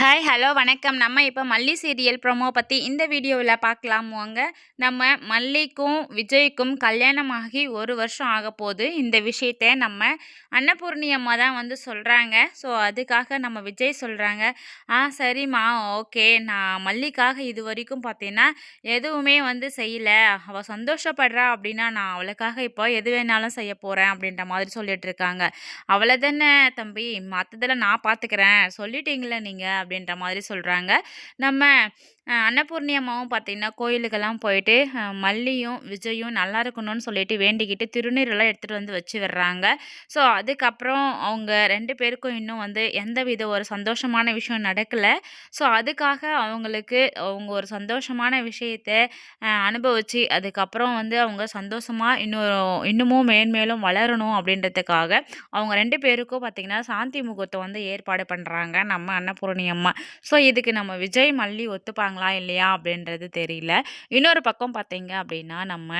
Hi, hello, வணக்கம். நம்ம இப்போ மல்லி சீரியல் ப்ரோமோ பத்தி இந்த வீடியோவில் பார்க்கலாம் வாங்க. நம்ம மல்லிக்கும் விஜய்க்கும் கல்யாணமாகி 1 வருஷம் ஆகப்போகுது. இந்த விஷயத்த நம்ம அன்னபூர்ணி அம்மா தான் வந்து சொல்றாங்க. ஸோ, அதுக்காக நம்ம விஜய் சொல்றாங்க, சரிம்மா, ஓகே. நான் மல்லிக்காக இதுவரைக்கும் பார்த்தீங்கன்னா, எதுவுமே வந்து செய்யல. அவ சந்தோஷப்படுறா அப்படின்னா, நான் அவளுக்காக இப்போ எது வேணாலும் செய்ய போறேன் அப்படின்ற மாதிரி சொல்லிட்டு இருக்காங்க. "அவ்வள தானே தம்பி, மத்ததெல்லாம் நான் பார்த்துக்கிறேன். சொல்லிட்டீங்கள்ல நீங்க." அப்படின்ற மாதிரி சொல்றாங்க. நம்ம அன்னபூர்ணி அம்மாவும் பார்த்தீங்கன்னா, கோயிலுக்கெல்லாம் போயிட்டு மல்லியும், விஜயும் நல்லா இருக்கணும்னு சொல்லிட்டு வேண்டிக்கிட்டு திருநீரெல்லாம் எடுத்துட்டு வந்து வச்சு விடுறாங்க. ஸோ, அதுக்கப்புறம் அவங்க 2 பேருக்கும் இன்னும் வந்து எந்தவித ஒரு சந்தோஷமான விஷயம் நடக்கல. ஸோ, அதுக்காக அவங்களுக்கு அவங்க ஒரு சந்தோஷமான விஷயத்த அனுபவிச்சு, அதுக்கப்புறம் வந்து அவங்க சந்தோஷமா இன்னமும் மேன்மேலும் வளரணும் அப்படின்றதுக்காக, அவங்க 2 பேருக்கும் பார்த்தீங்கன்னா, சாந்தி முகூர்த்தம் வந்து ஏற்பாடு பண்றாங்க நம்ம அன்னபூர்ணி அம்மா. ஸோ, இதுக்கு நம்ம விஜய், மல்லி ஒத்துப்பாங்களா இல்லையா அப்படின்றது தெரியல. இன்னொரு பக்கம் பார்த்தீங்க அப்படின்னா, நம்ம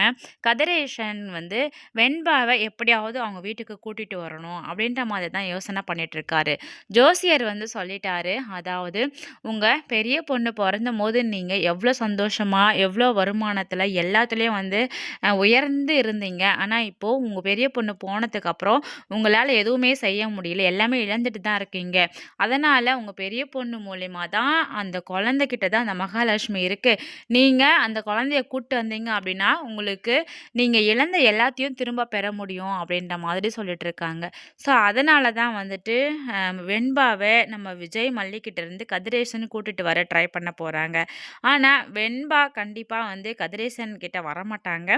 கதிரேசன் வந்து வெண்பாவ எப்படியாவது அவங்க வீட்டுக்கு கூட்டிட்டு வரணும் அப்படின்ற மாதிரி தான் யோசனை பண்ணிட்டு இருக்காரு. ஜோசியர் வந்து சொல்லிட்டாரு, அதாவது உங்க பெரிய பொண்ணு பொறந்தபோது நீங்க எவ்வளோ சந்தோஷமா, எவ்வளோ வருமானத்தில எல்லாத்துலயும் வந்து உயர்ந்து இருந்தீங்க. ஆனா, இப்போ உங்க பெரிய பொண்ணு போனதுக்கப்புறம் உங்களால எதுவுமே செய்ய முடியல. எல்லாமே இழந்துட்டு தான் இருக்கீங்க. அதனால உங்க பெரிய பொண்ணு மூலியமா தான் அந்த குழந்தைகிட்ட தான் அந்த மகாலட்சுமி இருக்கு. நீங்க அந்த குழந்தைய கூட்டு வந்தீங்க அப்படின்னா, உங்களுக்கு நீங்க இழந்த எல்லாத்தையும் திரும்ப பெற முடியும் அப்படின்ற மாதிரி சொல்லிட்டு இருக்காங்க. ஸோ, அதனால தான் வந்துட்டு வெண்பாவ நம்ம விஜய், மல்லி கிட்ட இருந்து கதிரேசன் கூட்டிட்டு வர ட்ரை பண்ண போறாங்க. ஆனா, வெண்பா கண்டிப்பா வந்து கதிரேசன் கிட்ட வரமாட்டாங்க.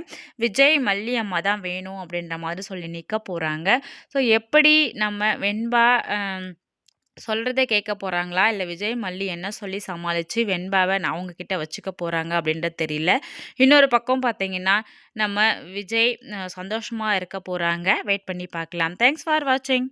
விஜய், மல்லி அம்மா தான் வேணும் அப்படின்ற மாதிரி சொல்லி நிக்க போறாங்க. ஸோ, எப்படி நம்ம வெண்பா சொல்றத கேட்க போறாங்களா? இல்ல விஜய், மல்லி என்ன சொல்லி சமாளிச்சு வெண்பாவ அவங்க கிட்ட வச்சுக்க போறாங்க அப்படின்றது தெரியல. இன்னொரு பக்கம் பார்த்தீங்கன்னா, நம்ம விஜய் சந்தோஷமா இருக்க போறாங்க. வெயிட் பண்ணி பார்க்கலாம். தேங்க்ஸ் ஃபார் வாட்சிங்.